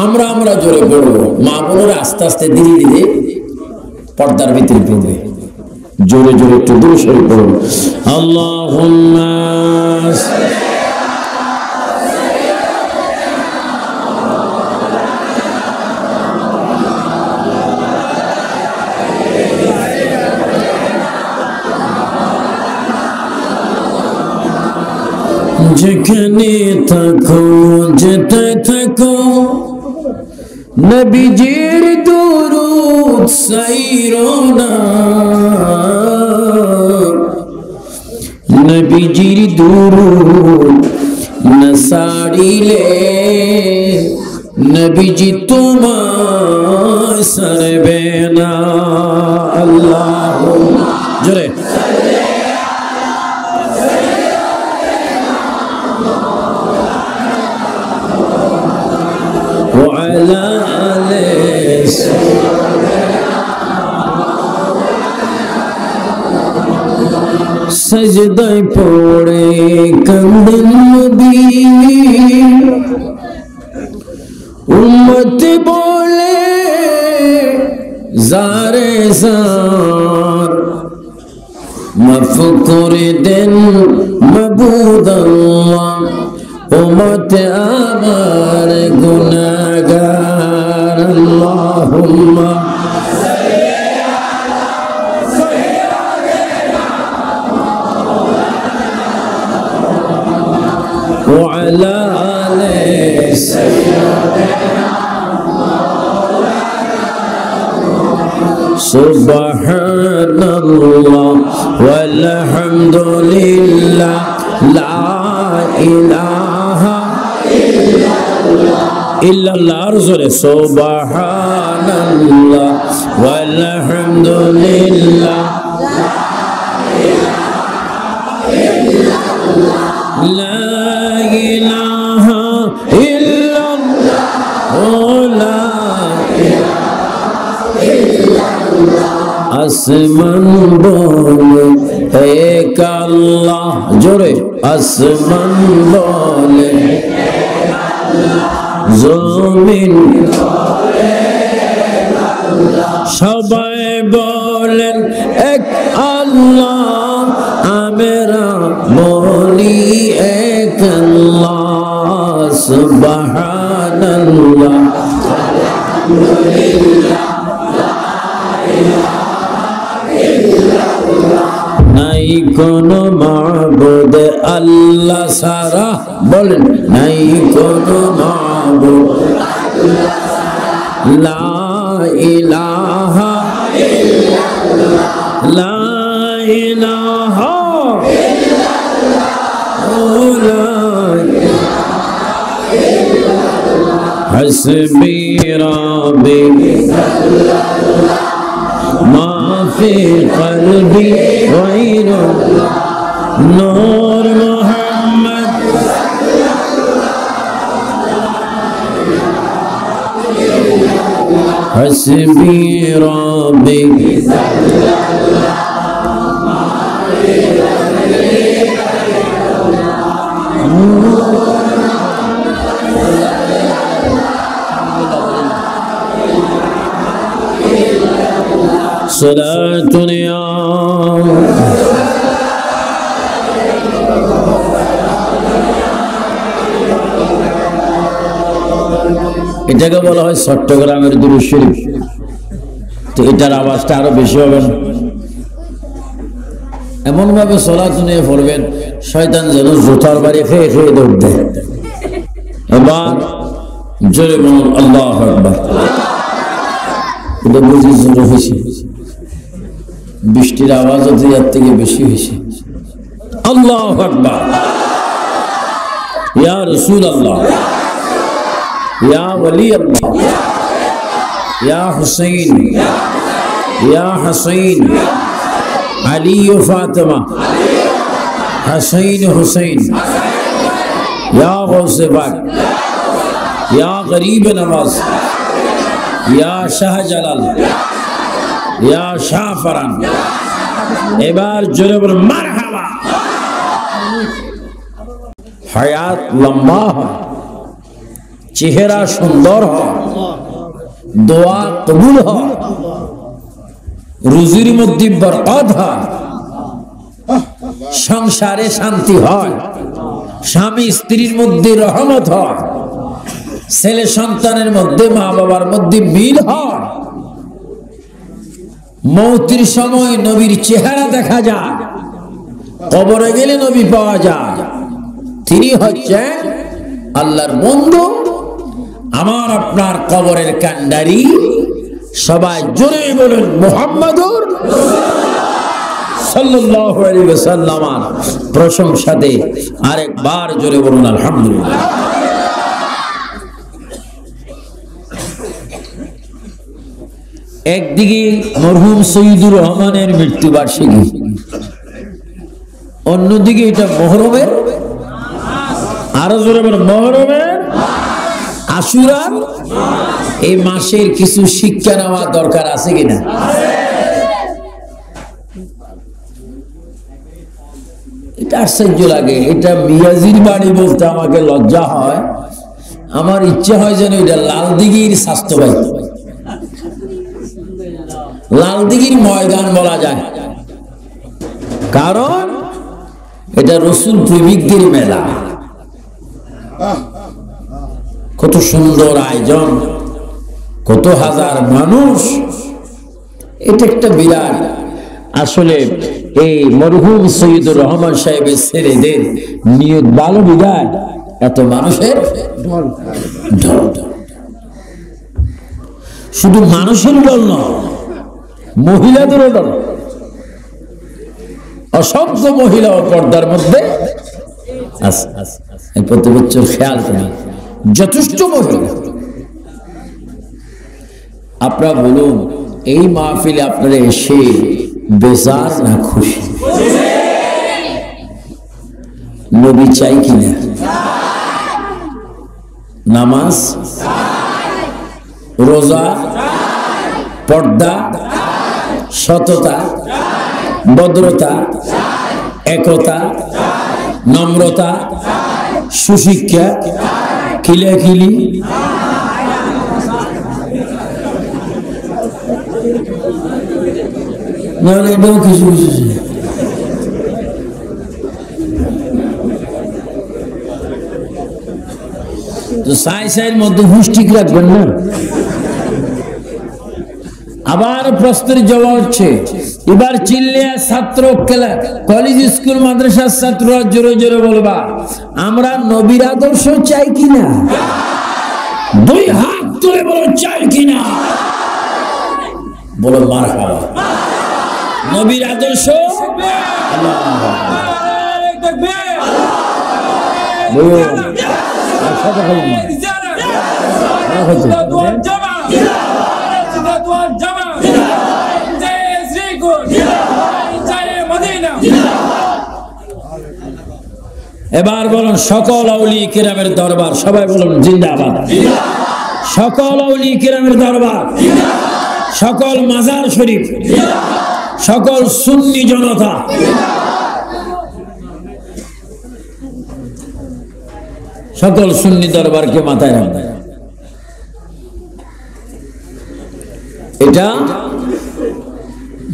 আমরা জোরে পড়বো, মা বোনেরা আস্তে আস্তে ধীরে ধীরে পর্দার ভিতরে পড়বে। জোরে জোরে একটু দূরে সরে পড়বো। আল্লাহুম্মা যেখানে থাকো যেতে থাকো নবীজির দুরূদ সাইরো না, নবীজির দুরূদ না সারিলে নবীজি তোমায় সারবে না। আল্লাহুম্মা জোরে وعلى آله سجداয় পড়ে কান্দেন নবী, উম্মত বলে জারে জার মাফ করে দেন মাবুদ আল্লাহ, উম্মত আমার গুনাহগার। আল্লাহুম্মা ওয়া আলা আলি সাইয়্যিদিনা সুবহানাল্লাহ ওয়াল হামদুলিল্লাহ লা ইলাহা ইল্লাল্লাহ। আর জোরে সুবহানাল্লাহ ওয়াল হামদুলিল্লাহ লা ইলাহা ইল্লাল্লাহ লা আসমান বলে এক আল্লাহ, জোরে আসমান বলে জমিন সবাই বলেন এক আল্লাহ, আমরা বলি এক আল্লাহ। সুবহানাল্লাহ নাই কোনো মাবুদ আল্লাহ সারা, বলেন নাই কোনো মাবুদ লা ইলাহা ইল্লাল্লাহ লা ইলাহা ইল্লাল্লাহ হাসবি রাব্বি মা ফি কলবি গায়রুল্লাহ নূর মুহাম্মদ হাসবি রাব্বি صلاة يا এটাকে বলা হয় চট্টগ্রামের দুরূদ শরীফ। তো এটার আওয়াজটা আরো বেশি হবে না, এমন ভাবে সালাত নিয়ে পড়বেন শয়তান যেন জুতার বাড়ি খেয়ে খেয়ে দৌড় দেয়। এবার জোরে বলুন আল্লাহু আকবার। এটা বুঝি জোরে হয়েছে, বৃষ্টির আওয়াজও দুইয়ার থেকে বেশি হয়েছে। আল্লাহু আকবার। ইয়া রাসূলুল্লাহ, ইয়া ওয়ালি আল্লাহ, ইয়া হুসাইন, ইয়া হুসাইন, আলী ও ফাতেমা, হুসাইন হুসাইন, ইয়া গৌসে পাক, ইয়া গরিব নওয়াজ, ইয়া শাহজালাল, ইয়া শাহফরান। এবার জোরে বলুন মারহাবা। হায়াত লম্বা হয়, চেহারা সুন্দর হয়, দোয়া কবুল হয়, রুজির মধ্যে বরকত হয়, সংসারে শান্তি হয়, স্বামী স্ত্রীর মধ্যে রহমত হয়, ছেলে সন্তানের মধ্যে মা বাবার মধ্যে মিল হয়, মৌতের সময় নবীর চেহারা দেখা যায়, কবরে গেলে নবী পাওয়া যায়। তিনি হচ্ছেন আল্লাহর বন্ধু, আমার আপনার কবরের কান্ডারি। সবাই জোরে বলুন মুহাম্মাদুর সাল্লাল্লাহু আলাইহি ওয়াসাল্লাম। প্রশংসাতে আরেকবার জোরে বলুন আলহামদুলিল্লাহ। একদিকে মরহুম সৈয়দুর রহমানের মৃত্যুবার্ষিকী, অন্যদিকে এটা মুহররমের, আরো জোরে বলুন মুহররমের আশুরা। এই মাসের কিছু শিক্ষা নেওয়া দরকার আছে কিনা? এটা আশ্চর্য লাগে, এটা মিয়াজির বাড়ি বলতে আমাকে লজ্জা হয়। আমার ইচ্ছা হয় যেন এটা লালদিঘির স্বাস্থ্যবাহী, লালদিঘির ময়দান বলা যায়, কারণ এটা রসুল প্রেমিকদের মেলা। কত সুন্দর আয়োজন, কত হাজার মানুষ, এটা একটা বিরাট। আসলে এই মরহুম সৈয়দুর রহমান সাহেবের ছেলেদের নিয়ত ভালো বিদায় এত মানুষের ঢল। শুধু মানুষের দল নয়, মহিলাদেরও দল। অসংখ্য মহিলা পর্দার মধ্যে প্রতি বছর খেয়াল করি, যথেষ্ট মহিলা। আপনারা বলুন, এই মাহফিলে আপনারা এসে বেজার না খুশি? নবী চাই কিনা? নামাজ, রোজা, পর্দা, সততা, ভদ্রতা, একতা, নম্রতা, সুশিক্ষা, খিলাখিলি, নাহলে এটাও কিছু কিছু। তো সাই সাইয়ের মধ্যে হুঁশ ঠিক রাখবেন না। আবার প্রশ্নের জবাব হচ্ছে, এবার চিল্লে ছাত্র কলেজ স্কুল মাদ্রাসার ছাত্র জোরে জোরে বলবা, আমরা নবীর আদর্শ চাই কিনা? দুই হাত তুলে বলো চাই কিনা? বলো মারহাবা। নবীর আদর্শ এবার বলুন সকল আউলিয়া কিরামের দরবার, সবাই বলুন জিন্দাবাদ। সকল আউলিয়া কিরামের দরবার, সকল মাজার শরীফ, সকল সুন্নি জনতা, সকল সুন্নি দরবারকে মাথায় রাখবে। এটা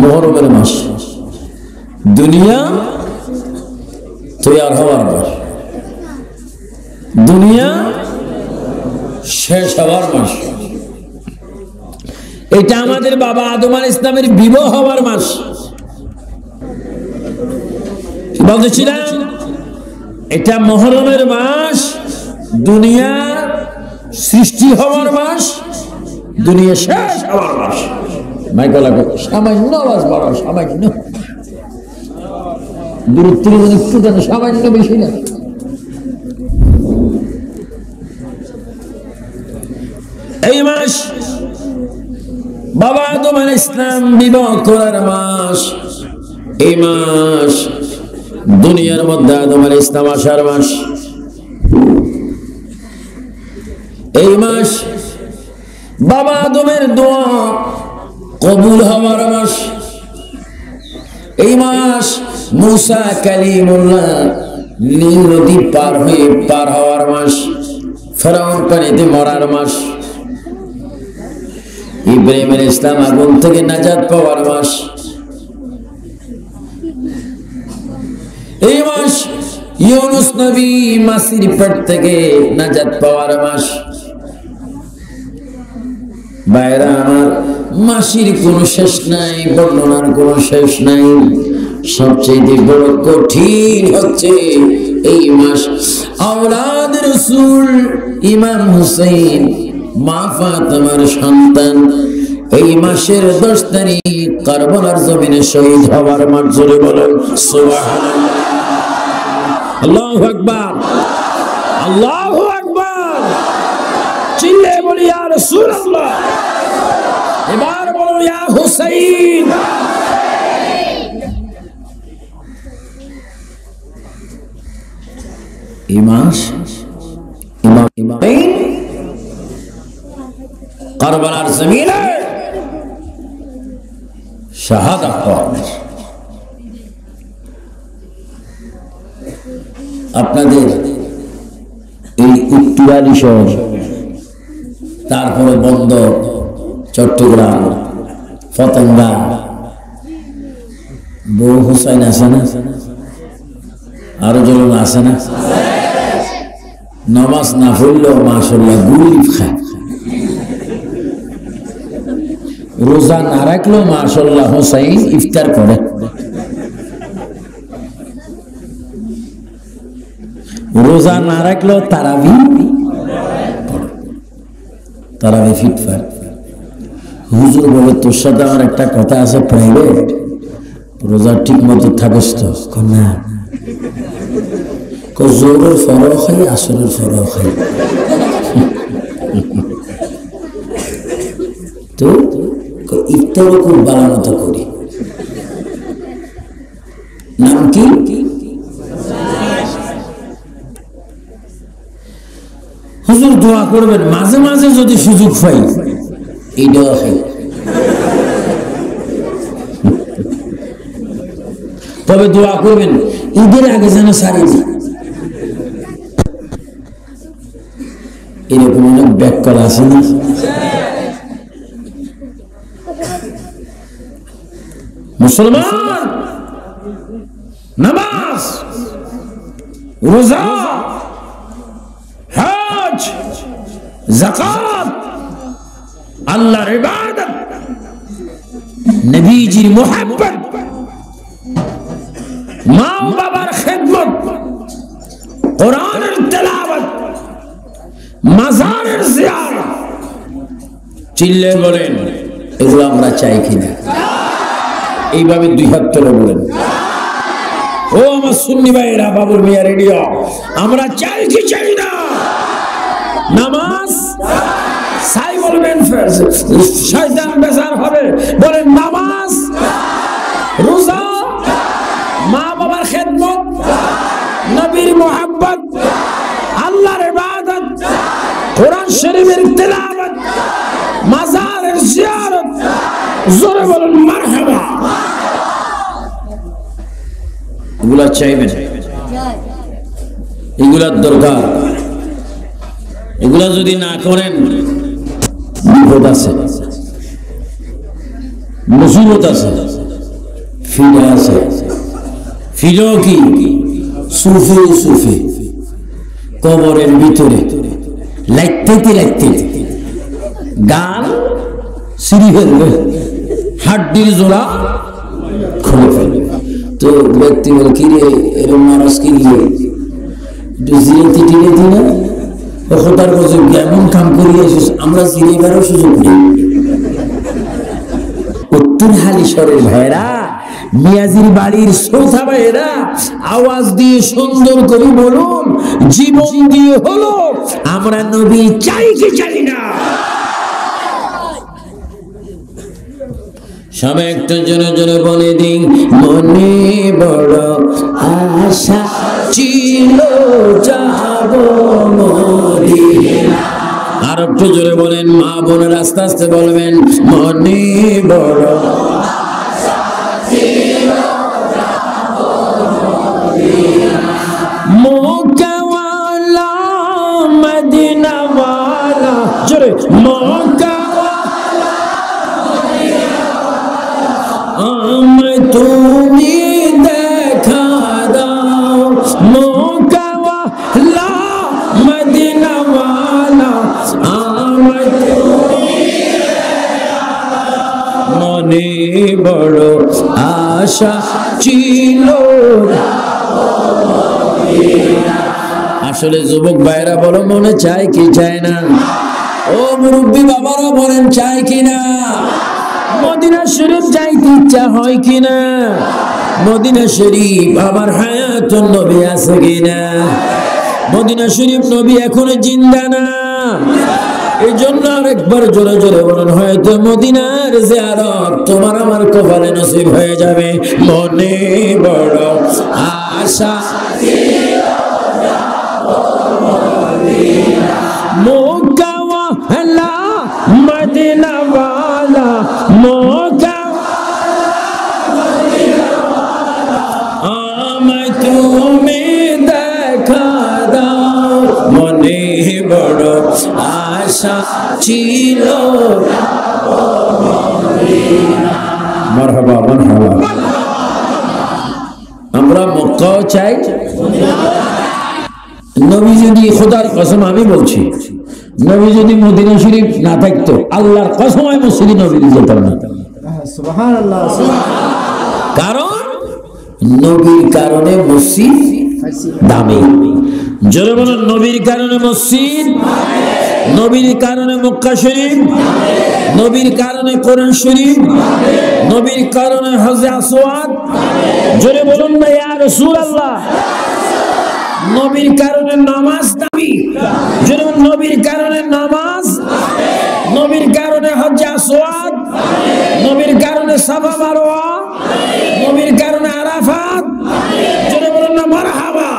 মুহররমের মাস, দুনিয়া তৈরি হওয়ার মাস, দুনিয়া শেষ হওয়ার মাস। এটা আমাদের বাবা আদম আলাইহিস সালামের বিবাহ হওয়ার মাস। বলছিলাম এটা মুহররমের মাস, দুনিয়া সৃষ্টি হওয়ার মাস, দুনিয়া শেষ হওয়ার মাস। মাইকলা সামান্য আওয়াজ বাড়াও, সামান্য দূরত্ব একটু কেন, সামান্য বেশি না। এই মাস বাবা আদম আলাইহিস সালাম বিবাহ করার মাস। এই মাস দুনিয়ার মধ্যে আদম আলাইহিস সালাম আসার মাস। এই মাস বাবা আদমের দোয়া কবুল হওয়ার মাস। এই মাস মুসা কালিমুল্লাহ নীল নদী পার হয়ে পার হওয়ার মাস। ফেরাউন পানিতে মরার মাস, ইব্রাহিম আলাইহিস সালাম আগুন থেকে নাজাত পাওয়ার মাস, এই মাস ইউনুস নবী মাসির পেট থেকে নাজাত পাওয়ার মাস। ভাইরা আমার, মাসির কোনো শেষ নাই, বর্ণনার কোনো শেষ নাই। সবচেয়ে বড় কঠিন হচ্ছে এই মাস। আওলাদ রাসূল ইমাম হুসাইন মা ফাতেমার সন্তান এই মাসের 10 তারিখ কারবালার জমিনে শহীদ হওয়ার মাস। জোরে বলেন সুবহানাল্লাহ, আল্লাহু আকবার, আল্লাহু আকবার। চিল্লে বলি ইয়া রাসূলুল্লাহ, এবার বলো ইয়া হুসাইন। এই মাস ইমাম কারবালার জমিনে শাহাদাত পাওয়ার। আপনাদের এই উত্তরালি শহর, তারপরে বন্দর, চট্টগ্রাম, ফতেঙ্গা, বউ হুসাইন আছে না, আরো জন আছে না? নামাজ না পড়লেও মাশাআল্লাহ গুলি খায়, রোজা না রাখলেও মাশাআল্লাহ হুসাইন ইফতার করে, রোজা না রাখলেও তারাবি ফিটফার। হুজুর বলে তোর সাথে আমার একটা কথা আছে প্রাইভেট, রোজা ঠিক মতো থাকিস তো? না, জোরের ফরও খাই, আসরের ফরও খাই। তো ইফতারও খুব ভালো মতো করি। নাম কি? হুজুর দোয়া করবেন মাঝে মাঝে যদি সুযোগ পাই এইটাও খাই, তবে দোয়া করবেন ঈদের আগে যেন সারি দিই। এরকম অনেক ব্যাককল আছে না? মুসলমান নামাজ, রোজা, হজ, যাকাত, আল্লাহর ইবাদত, নবীজির মুহাব্বত, মা বাবার খেদমত, কোরআনের তেলাওয়াত, মাজারের জিয়ারত। চিল্লে বলেন এগুলো আমরা চাই কিনা? এইভাবে 2 হাত তুলে বলেন, ও আমার সুন্নি ভাইরা, বাবুল মিয়া রেডিও, আমরা চাই কি চাই না? নামাজ চাই বলবেন, শয়তান বেজার হবে, বলেন নামাজ, রোজা, মা বাবার খেদমত, নবীর মুহাব্বত, আল্লাহর ইবাদত, কোরআন শরীফের তেলাওয়াত, মাজারের জিয়ারত। জোরে বলুন মারহাবা। এগুলা চাইবেন, এগুলার দরকার। এগুলা যদি না করেন বিপদ আছে, মুসিবত আছে, ফিরে আছে। ফিরো কি? সুফি কবরের ভিতরে লাগতে গান সিঁড়ি ফেলবে, হাড্ডির জোড়া খুলে ফেলবে। তো ব্যক্তি বলে কিরে এরকম মানুষ কিনলে একটু জিরেতি টিরেতি না, তার কাছে এমন কাম করিয়েছিস আমরা জিরেবারও সুযোগ নেই। উত্তর হালিশরের ভাইরা, মিয়াজির বাড়ির শ্রোতা ভাইরা, আওয়াজ দিয়ে সুন্দর করে বলুন, জীবন দিয়ে হলো আমরা নবী চাই কি চাই না? সবাই একটু জোরে জোরে বলে দিন, মনে বড় আশা ছিল যাব মদিনা। আর একটু জোরে বলেন, মা বোনের আস্তে আস্তে বলবেন, মনে বড় আশা ছিল যাব মদিনা। মক্কা ওয়ালা মদিনা মক্কা আমায় তুমি দেখা দাও, মক্কা ওয়ালা মদিনা ওয়ালা আমায় তুমি দেখা দাও। মনে বড় আশা ছিল। আসলে যুবক ভাইরা বলো মনে চায় কি চায় না? ও মুরব্বী বাবারা বলেন চায় কিনা? মদিনা শরীফ যাইতে ইচ্ছা হয় কিনা? মদিনা শরীফ আমার হায়াতুন নবী আছে কিনা? মদিনা শরীফ নবী এখনো জিন্দা না, এই জন্য আরেকবার জোরে জোরে বলেন হয়তো মদিনার জিয়ারত তোমার আমার কপালে নসিব হয়ে যাবে। মনে বড় আশা মক্কা ওয়ালা মদিনা ওয়ালা মক্কা আমায় তুমি দেখা দাও। মনে বড় আশা ছিল। মারহাবা মারহাবা। আমরা মক্কাও চাই। নবী যদি, খোদার কসম আমি বলছি, নবী যদি মদিনা শরীফ না থাকতো আল্লাহর কসম আমি মসজিদে নববী যেতাম না। সুবহানাল্লাহ। কারণ নবীর কারণে মসজিদ দামি। জোরে বলেন নবীর কারণে মসজিদ, নবীর কারণে মক্কা শরীফ, নবীর কারণে কোরআন শরীফ, নবীর কারণে হজে আসওয়াদ। জোরে বলুন না ইয়া রাসূলুল্লাহ। নবীর কারণে নামাজ দামি। জোরে নবীর কারণে নামাজ, নবীর কারণে হজে আসওয়াদ, নবীর কারণে সাফা মারওয়া, নবীর কারণে আরাফাত। জোরে বলুন না মারহাবা।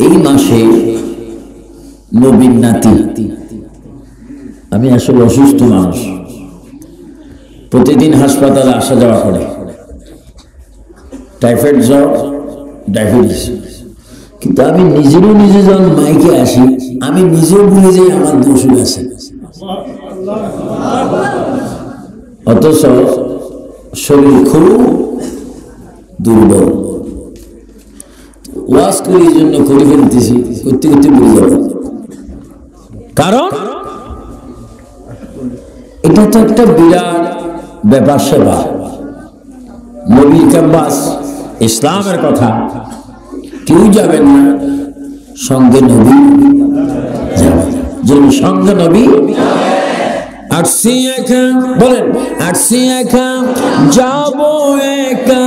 এই মাসে নবীর নাতি, আমি আসলে অসুস্থ মানুষ, প্রতিদিন হাসপাতালে আসা যাওয়া করে, টাইফয়েড জ্বর, ডায়াবেটিস। কিন্তু আমি নিজেরও নিজে যখন মাইকে আসি আমি নিজেও ভুলে যাই আমার দোষ আছে। অথচ শরীর খুব দুর্বল। ওয়াজ করি এই জন্য করে ফেলতেছি, করতে করতে ভুলে যাব। কারণ এটা তো একটা বিরাট ব্যাপার সেবা, নবীর ক্যাম্পাস, ইসলামের কথা। কেউ যাবেন না, সঙ্গে নবী যাবে। যিনি সঙ্গে নবী আসছি একা, বলেন আসছি একা যাব একা,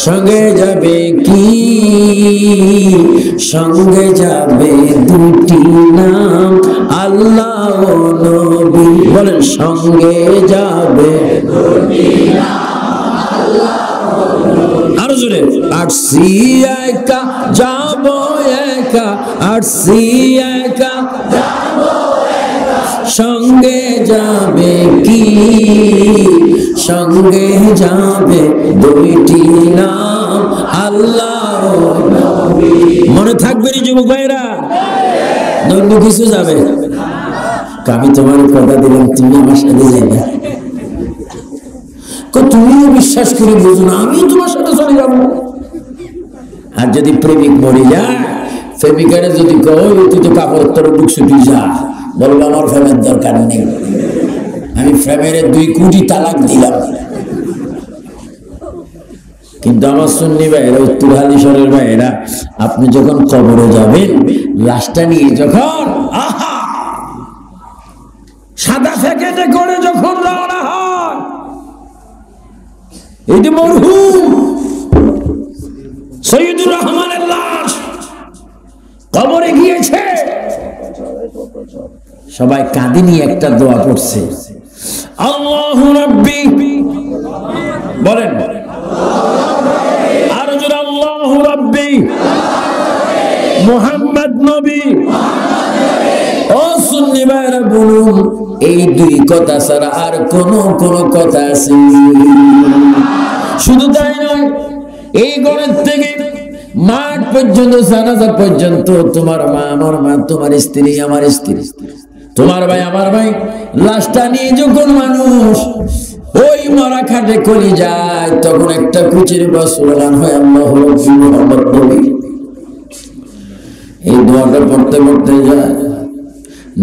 সঙ্গে যাবে কি? সঙ্গে যাবে দুটি নাম, আল্লাহ ও নবী। বলেন সঙ্গে যাবে দুটি নাম, আল্লাহ ও নবী। আরো জোরে আসছি একা যাব একা, আসছি একা যাব একা, সঙ্গে যাবে কি? সঙ্গে যাবে দুইটি নাম, আল্লাহ ও নবী। মনে থাকবে রে যুবক ভাইরা? অন্য কিছু যাবে? আমি তোমার কথা দিলাম, তুমি আমার সাথে যাবে। তুমিও বিশ্বাস করে বুঝো না, আমিও তোমার সাথে চলে যাবো। আর যদি প্রেমিক মরে যায়, প্রেমিকারে যদি কই তুই তো কাপড় তোর ঢুকছে, তুই যা, বলবো আমার প্রেমের দরকার নেই, আমি প্রেমের 2 কোটি তালাক দিলাম। কিন্তু আমার সুন্নি ভাইয়েরা, উত্তর হালিশহরের ভাইয়েরা, আপনি যখন কবরে যাবেন, লাশটা নিয়ে যখন সাদা প্যাকেটে করে যখন রওনা হয়, এই যে মরহুম সৈয়দুর রহমানের লাশ কবরে গিয়েছে, সবাই কাঁদে নিয়ে একটা দোয়া পড়ছে, আল্লাহু রাব্বি, বলেন আর জোরে আল্লাহু রাব্বি মুহাম্মদ নবী। ও সুন্নি ভাইরা বলুন, এই 2 কথা ছাড়া আর কোন কথা আছে? শুধু তাই নয়, এই ঘরের থেকে মাঠ পর্যন্ত, জানাজা পর্যন্ত, তোমার মা আমার মা, তোমার স্ত্রী আমার স্ত্রী, তোমার ভাই আমার ভাই, লাশটা নিয়ে যখন মানুষ ওই মরা খাটে করে যায়, তখন একটা কুচির বাসুলান হয় আল্লাহু মুহাম্মদ নবী। এই দোয়াটা পড়তে পড়তে যায়,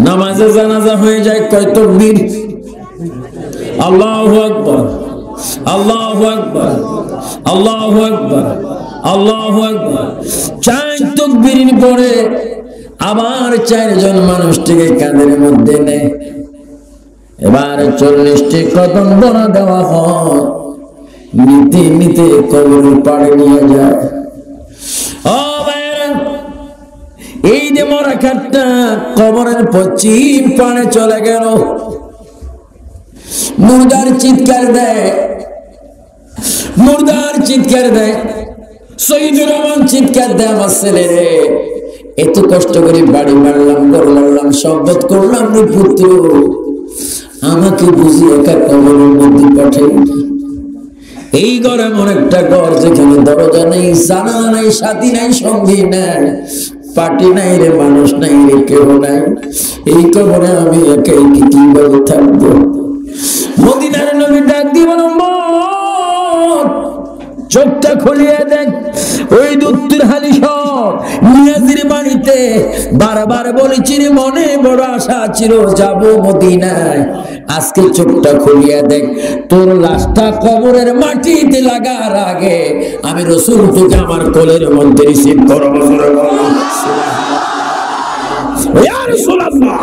নামাজে জানাজা হয়ে যায়, কয় তাকবীর, আল্লাহু আকবার, আল্লাহু আকবার, আল্লাহু আকবার, আল্লাহু আকবার। 4 তাকবীর পরে আবার 4 জন মানুষটিকে কাঁধের মধ্যে নেয়। এবার 40টি কদম বড় দেওয়া হয়, নিতে নিতে কবরের পাড়ে নিয়ে যায়। ও ভাইরা, এই যে মরা খাটটা কবরের পশ্চিম পাড়ে চলে গেল। মুর্দার চিৎকার দেয়, মুর্দার চিৎকার দেয়, শহীদুর রহমান চিৎকার দেয়, আমার ছেলে রে, এত কষ্ট করে বাড়ি মারলাম, ঘর মারলাম, সম্পদ করলাম রে পুত্র, আমাকে বুঝি একা কবরের মধ্যে পাঠাই। এই ঘর এমন একটা ঘর যেখানে দরজা নেই, জানালা নাই, সাথী নাই, সঙ্গী নাই, পার্টি নাই রে, মানুষ নাই রে, কেউ নাই। এই কবরে আমি একাই কিভাবে থাকবো? মদিনার নবী ডাক দিব, চোখটা খুলিয়ে দেখ, ওই দুধের হালি সব নিয়াজির বাড়িতে বারবার বলেছি রে, মনে বড় আশা ছিল যাব মদিনায়, আজকে চোখটা খুলিয়ে দেখ, তোর লাশটা কবরের মাটিতে লাগার আগে আমি রাসূল তোকে আমার কোলের মধ্যে রিসিভ করব। ইয়া রাসূলুল্লাহ।